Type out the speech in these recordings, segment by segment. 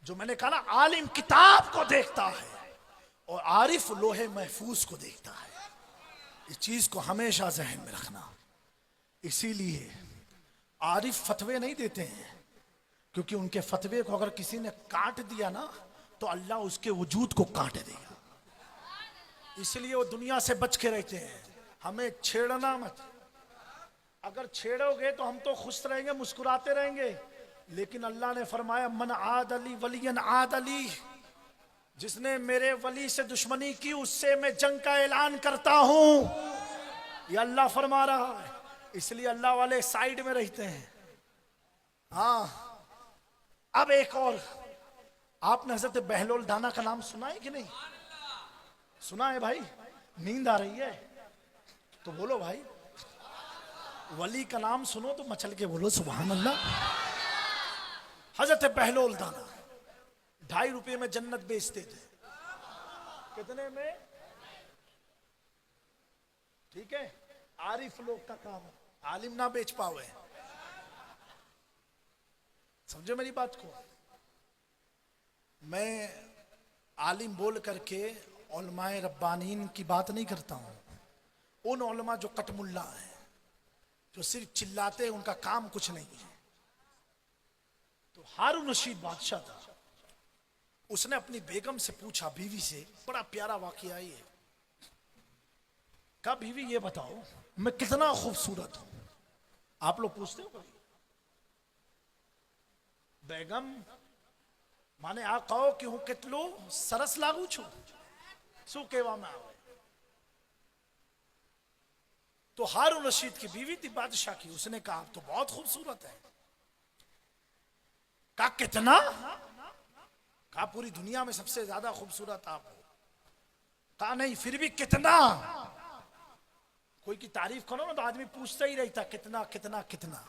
जो मैंने कहा ना, आलिम किताब को देखता है और आरिफ लोहे महफूज को देखता है। इस चीज को हमेशा जहन में रखना। इसीलिए आरिफ फतवे नहीं देते हैं, क्योंकि उनके फतवे को अगर किसी ने काट दिया ना तो अल्लाह उसके वजूद को काट देगा। इसलिए वो दुनिया से बच के रहते हैं। हमें छेड़ना मत। अगर छेड़ोगे तो हम तो खुश रहेंगे, मुस्कुराते रहेंगे, लेकिन अल्लाह ने फरमाया मन आद अली वलियन आद अली, जिसने मेरे वली से दुश्मनी की उससे मैं जंग का ऐलान करता हूं। ये अल्लाह फरमा रहा है। इसलिए अल्लाह वाले साइड में रहते हैं। हाँ, अब एक और, आपने हजरत बहलोल दाना का नाम सुना है कि नहीं? सुना है भाई? नींद आ रही है तो बोलो भाई। वली का नाम सुनो तो मचल के बोलो सुभान अल्लाह। हजरत बहलोल दाना 2.5 रुपए में जन्नत बेचते थे। कितने में? ठीक है, आरिफ लोग का काम है, आलिम ना बेच पावे। समझो मेरी बात को। मैं आलिम बोल करके उलमाए रब्बानीन की बात नहीं करता हूं। उन उलमा जो कटमुल्ला हैं, जो सिर्फ चिल्लाते हैं, उनका काम कुछ नहीं है। तो हारून रशीद बादशाह था, उसने अपनी बेगम से पूछा, बीवी से, बड़ा प्यारा वाकया ये। कहा बीवी ये बताओ मैं कितना खूबसूरत हूं? आप लोग पूछते हो कभी? बेगम माने आ कहो कि हूं कितलो सरस लागू छू, शू कहवा में आवे। तो हारून रशीद की बीवी थी बादशाह की, उसने कहा आप तो बहुत खूबसूरत है। कहा कितना? कहा पूरी दुनिया में सबसे ज्यादा खूबसूरत आप हो। कहा नहीं फिर भी कितना? कोई की तारीफ करो ना तो आदमी पूछता ही रहता कितना कितना कितना।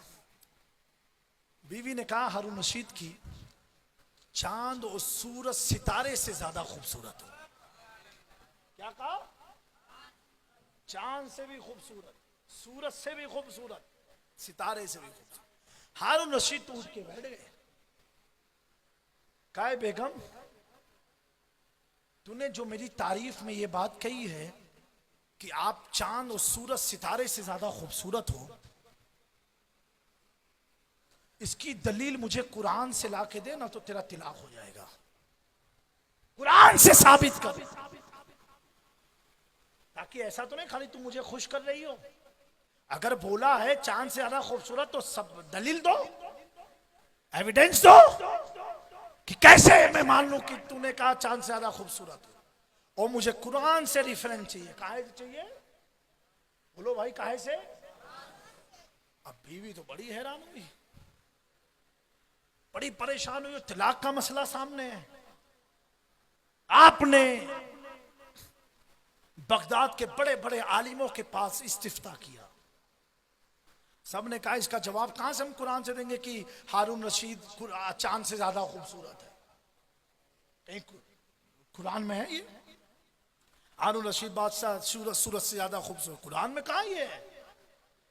बीवी ने कहा हारून रशीद की, चांद और सूरज सितारे से ज्यादा खूबसूरत हो। क्या कहा? चांद से भी खूबसूरत, सूरज से भी खूबसूरत, सितारे से भी खूबसूरत। हारून रशीद तो उठ के बैठ गए। कहा बेगम तूने जो मेरी तारीफ में ये बात कही है कि आप चांद और सूरज सितारे से ज्यादा खूबसूरत हो, इसकी दलील मुझे कुरान से ला के दे ना तो तेरा तिलाक हो जाएगा। कुरान से साबित कर, ताकि ऐसा तो नहीं खाली तुम मुझे खुश कर रही हो। अगर बोला है चांद से ज्यादा खूबसूरत तो सब दलील दो, एविडेंस दो कि कैसे मैं मान लूं कि तूने कहा चांद से ज्यादा खूबसूरत हो। और मुझे कुरान से रेफरेंस चाहिए। काहे से चाहिए? बोलो भाई काहे से? अब बीवी तो बड़ी हैरान हुई, बड़ी परेशान हुई। तिलाक का मसला सामने है। आपने बगदाद के बड़े बड़े आलिमों के पास इस्तिफ्ता किया। सबने कहा इसका जवाब कहां से हम कुरान से देंगे कि हारून रशीद चांद से ज्यादा खूबसूरत है? कहीं कुरान में है ये? हारून रशीद बादशाह सूरज से ज्यादा खूबसूरत कुरान में कहां ये है?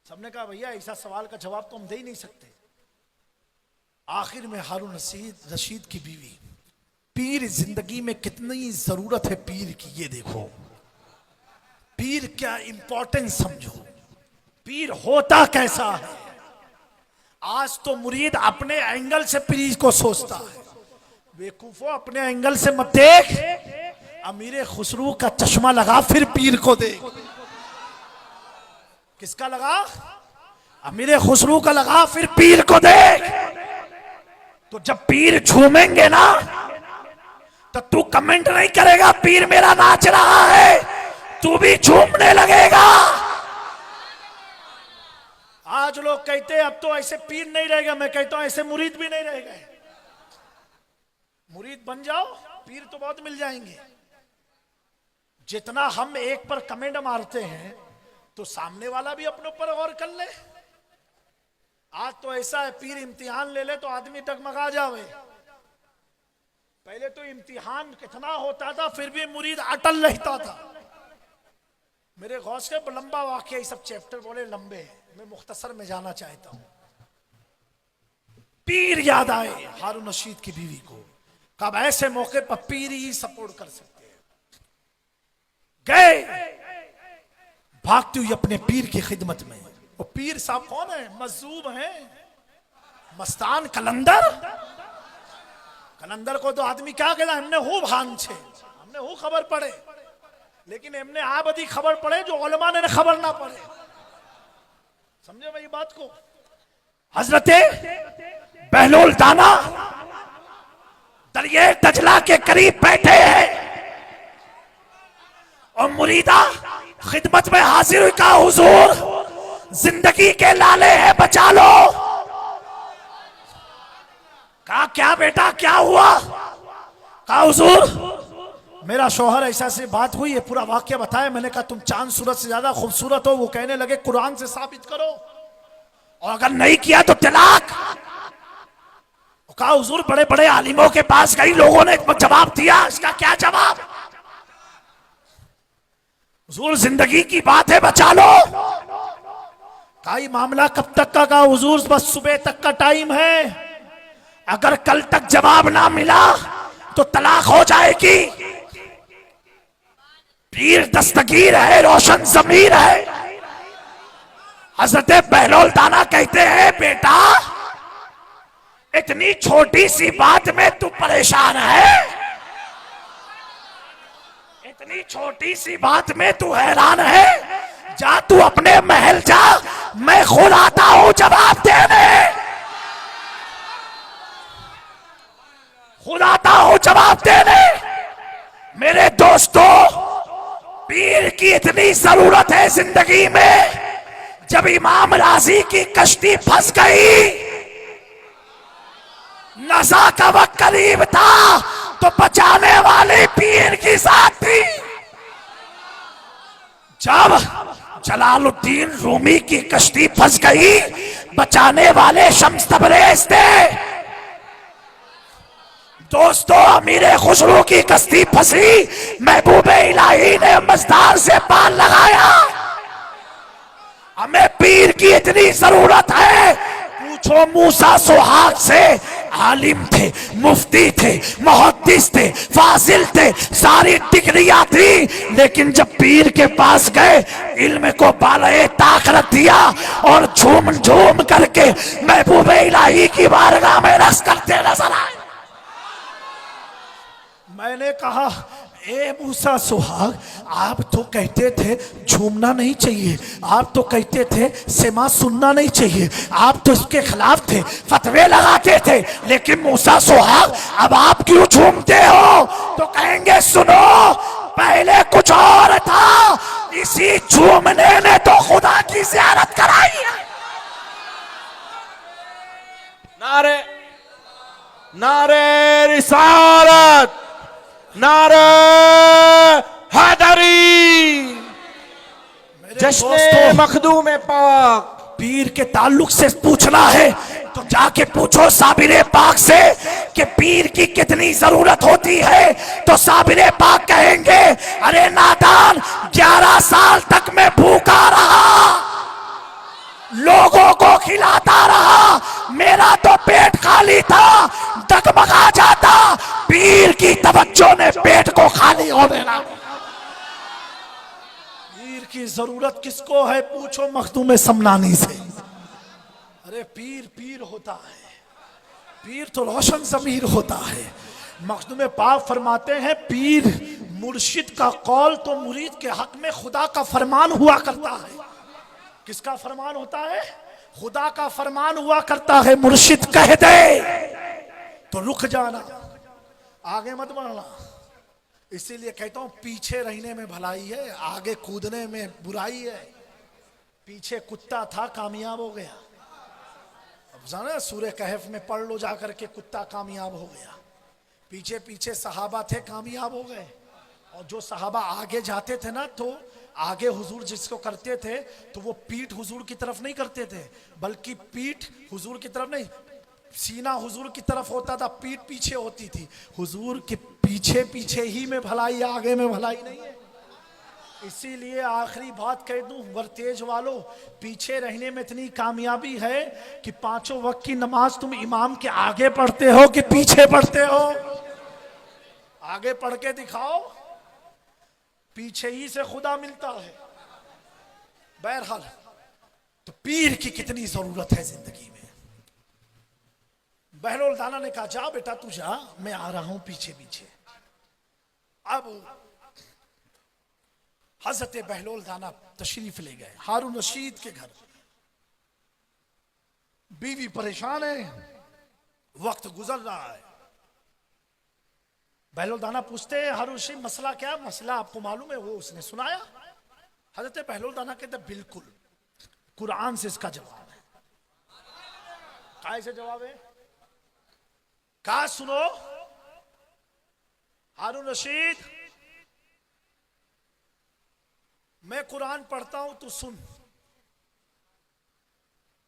सबने कहा भैया ऐसा सवाल का जवाब तो हम दे ही नहीं सकते। आखिर में हारून रशीद की बीवी, पीर जिंदगी में कितनी जरूरत है पीर की ये देखो। पीर क्या इंपॉर्टेंस समझो, पीर होता कैसा है। आज तो मुरीद अपने एंगल से पीर को सोचता है। बेवकूफो अपने एंगल से मत देख, अमीर खुसरू का चश्मा लगा फिर पीर को देख। किसका लगा? अमीर खुसरू का लगा फिर पीर को देख। तो जब पीर झूमेंगे ना तो तू कमेंट नहीं करेगा पीर मेरा नाच रहा है, तू भी झूमने लगेगा। आज लोग कहते हैं अब तो ऐसे पीर नहीं रहेगा, मैं कहता हूं ऐसे मुरीद भी नहीं रह गए। मुरीद बन जाओ, पीर तो बहुत मिल जाएंगे। जितना हम एक पर कमेंट मारते हैं तो सामने वाला भी अपने ऊपर गौर कर ले। आज तो ऐसा है पीर इम्तिहान ले ले तो आदमी डगमगा जावे। पहले तो इम्तिहान कितना होता था फिर भी मुरीद अटल रहता था। मेरे गौस के लंबा वाकया, सब चैप्टर बोले लंबे हैं, मैं मुख्तसर में जाना चाहता हूं। पीर याद आए हारून रशीद की बीवी को। कब ऐसे मौके पर पीर ही सपोर्ट कर सकते हैं। गए भागती हुई अपने पीर की खिदमत में। वो पीर साहब कौन है? मजूब है, मस्तान कलंदर। कलंदर को तो आदमी क्या कहता है? हमने हो भान छे, हमने हो खबर पड़े, लेकिन हमने आ बदी खबर पड़े जो उलमा ने खबर ना पड़े। समझे भाई बात को? हजरते बहलोल दाना दरिया दजला के करीब बैठे हैं और मुरीदा खिदमत में हाजिर हुई। कहा हुजूर जिंदगी के लाले हैं, बचा लो। कहा क्या बेटा क्या हुआ? कहा हुजूर मेरा शौहर ऐसा से बात हुई है, पूरा वाक्य बताया। मैंने कहा तुम चांद सूरज से ज्यादा खूबसूरत हो। वो कहने लगे कुरान से साबित करो, और अगर नहीं किया तो तलाक। कहा हुजूर बड़े बड़े आलिमों के पास गई, लोगों ने जवाब दिया। इसका क्या जवाब? हुजूर जिंदगी की बात है, बचा लो। कहा ये मामला कब तक का? कहा हुजूर बस सुबह तक का टाइम है, अगर कल तक जवाब ना मिला तो तलाक हो जाएगी। पीर दस्तगीर है, रोशन जमीर है। हजरत बहलोल दाना कहते हैं बेटा इतनी छोटी सी बात में तू परेशान है, इतनी छोटी सी बात में तू हैरान है। जा तू अपने महल जा, मैं खुद आता हूं जवाब देने, खुद आता हूं जवाब देने। मेरे दोस्तों पीर की इतनी जरूरत है जिंदगी में। जब इमाम राजी की कश्ती फंस गई, नशा का वक्त करीब था, तो बचाने वाले पीर की साथ थी। जब जलालुद्दीन रूमी की कश्ती फंस गई, बचाने वाले शम्स तबरेज थे। दोस्तों अमीर खुसरो की कश्ती फंसी, महबूबे इलाही ने मजदार से पार लगाया। हमें पीर की इतनी जरूरत है। पूछो मूसा सुहाग से, आलिम थे, मुफ्ती थे, मुहद्दिस थे, फाजिल थे, सारी डिग्रियां थी, लेकिन जब पीर के पास गए इल्म को बाले ताक रख दिया और झूम झूम करके महबूबे इलाही की बारगाह में रक्स करते नजर आए। मैंने कहा ए मूसा सुहाग, आप तो कहते थे झूमना नहीं चाहिए, आप तो कहते थे सेमा सुनना नहीं चाहिए, आप तो इसके खिलाफ थे, फतवे लगाते थे, लेकिन मूसा सुहाग अब आप क्यों झूमते हो? तो कहेंगे सुनो पहले कुछ और था, इसी झूमने ने तो खुदा की ज़ियारत कराई है। नारे नारे रिसालत, नारे हैदरी, जश्न मखदूम पाक। पीर के ताल्लुक से पूछना है तो जाके पूछो साबिर पाक से कि पीर की कितनी जरूरत होती है। तो साबिर पाक कहेंगे अरे नादान 11 साल तक मैं भूखा रहा, लोगों को खिलाता रहा, मेरा तो पेट खाली था, डगमगा जाता। पीर की तवज्जो ने पेट को खाली होने लगा। पीर की जरूरत किसको है? पूछो मखदूम समनानी से। अरे पीर पीर होता है, पीर तो रोशन ज़मीर होता है। मखदूम पाक फरमाते हैं पीर मुर्शिद का कौल तो मुरीद के हक में खुदा का फरमान हुआ करता है। किसका फरमान होता है? खुदा का फरमान हुआ करता है। मुर्शिद कह दे तो रुक जाना, आगे मत बढ़ना। इसीलिए कहता हूं पीछे रहने में भलाई है, आगे कूदने में बुराई है। पीछे कुत्ता था, कामयाब हो गया। अब जाना सूरह कहफ में पढ़ लो जाकर के, कुत्ता कामयाब हो गया। पीछे पीछे सहाबा थे, कामयाब हो गए। और जो सहाबा आगे जाते थे ना, तो आगे हुजूर जिसको करते थे तो वो पीठ हुजूर की तरफ नहीं करते थे, बल्कि पीठ हुजूर की तरफ नहीं, सीना हुजूर की तरफ होता था, पीठ पीछे होती थी। हुजूर के पीछे पीछे ही में भलाई, आगे में भलाई नहीं है। इसीलिए आखिरी बात कह दूं वरतेज वालों, पीछे रहने में इतनी कामयाबी है कि 5 वक्त की नमाज तुम इमाम के आगे पढ़ते हो कि पीछे पढ़ते हो? आगे पढ़ के दिखाओ, पीछे ही से खुदा मिलता है। बहरहाल तो पीर की कितनी जरूरत है जिंदगी में। बहलोल दाना ने कहा जा बेटा तू जा, मैं आ रहा हूं पीछे पीछे। अब हजरत बहलोल दाना तशरीफ ले गए हारून रशीद के घर। बीवी परेशान है, वक्त गुजर रहा है। बहलोल दाना पूछते हैं हारून रशीद मसला क्या, मसला आपको मालूम है? वो उसने सुनाया। हजरत बहलोल दाना कहते बिल्कुल, कुरान से इसका जवाब है। काय से जवाब है? कहा सुनो हारून रशीद, मैं कुरान पढ़ता हूं, तू सुन,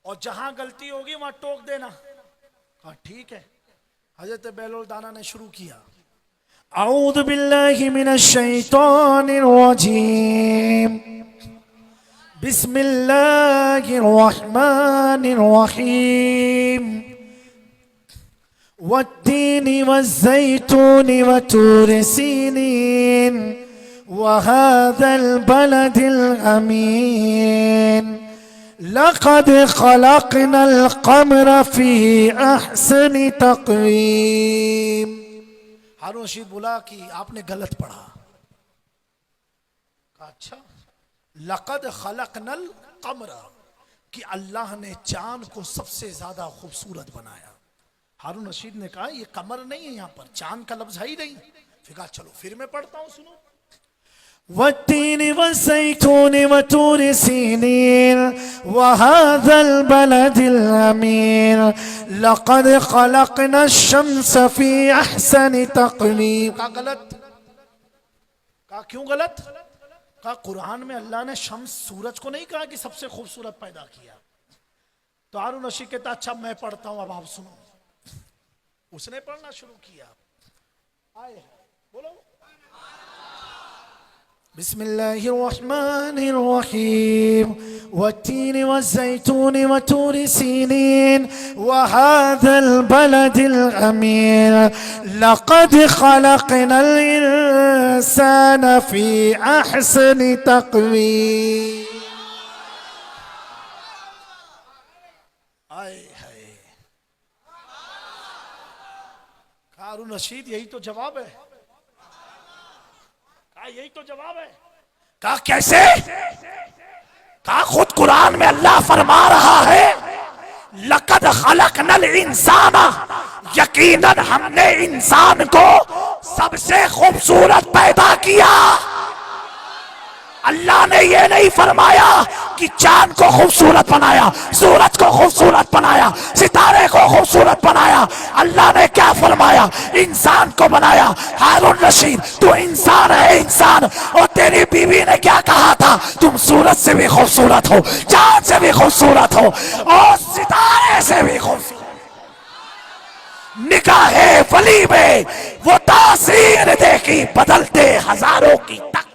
और जहां गलती होगी वहां टोक देना। कहा ठीक है। हजरत बहलोल दाना ने शुरू किया, औज़ु बिल्लाहि मिनश शैतानिर रजीम, बिस्मिल्लाहिर रहमानिर रहीम, वत्तीनि वज़्ज़ैतूनि वतूरि सीनीन वहाज़ल बलदिल अमीन, लक़द ख़लक़नल क़मर फ़ी अहसनि तक़वीम। हारून रशीद बोला कि आपने गलत पढ़ा। अच्छा, लक़द ख़लक़नल क़मर, कि अल्लाह ने चांद को सबसे ज्यादा खूबसूरत बनाया। हारून रशीद ने कहा ये कमर नहीं है, यहां पर चांद का लफ्ज है ही नहीं। फिर कहा चलो फिर मैं पढ़ता हूं, सुनो। वत्तीनि वज़्ज़ैतूनि वतूरि सीनीन वहाज़ल बलदिल अमीन, लक़द ख़लक़नश-शम्स फ़ी अहसनि तक़वीम। कहा गलत। कहा क्यों गलत? कहा कुरान में अल्लाह ने शम्स सूरज को नहीं कहा कि सबसे खूबसूरत पैदा किया। तो हारून रशीद कहता अच्छा मैं पढ़ता हूं, अब आप सुनो। उसने पढ़ना शुरू किया। आए बोलो, बिस्मिल्लाहिर्रहमानिर्रहीम, वत्तीनि वज़्ज़ैतूनि वतूरि सीनीन वहाज़ल बलदिल अमीन, लक़द ख़लक़नल इंसान फ़ी अहसनि तक़वीम। आए हाय, हारून रशीद यही तो जवाब है। कहा यही तो जवाब है। कहा कैसे? कहा खुद कुरान में अल्लाह फरमा रहा है लक़द ख़लक़नल इंसाना, यकीनन हमने इंसान को सबसे खूबसूरत पैदा किया। अल्लाह ने ये नहीं फरमाया कि चांद को खूबसूरत बनाया, सूरज को खूबसूरत बनाया, सितारे को खूबसूरत बनाया। अल्लाह ने क्या फरमाया? इंसान को बनाया। हारून रशीद तू इंसान है, इंसान। और तेरी बीवी ने क्या कहा था? तुम सूरज से भी खूबसूरत हो, चांद से भी खूबसूरत हो, और सितारे से भी खूबसूरत। निकाहे वली में वो तासीर देखी, बदलते हजारों की तक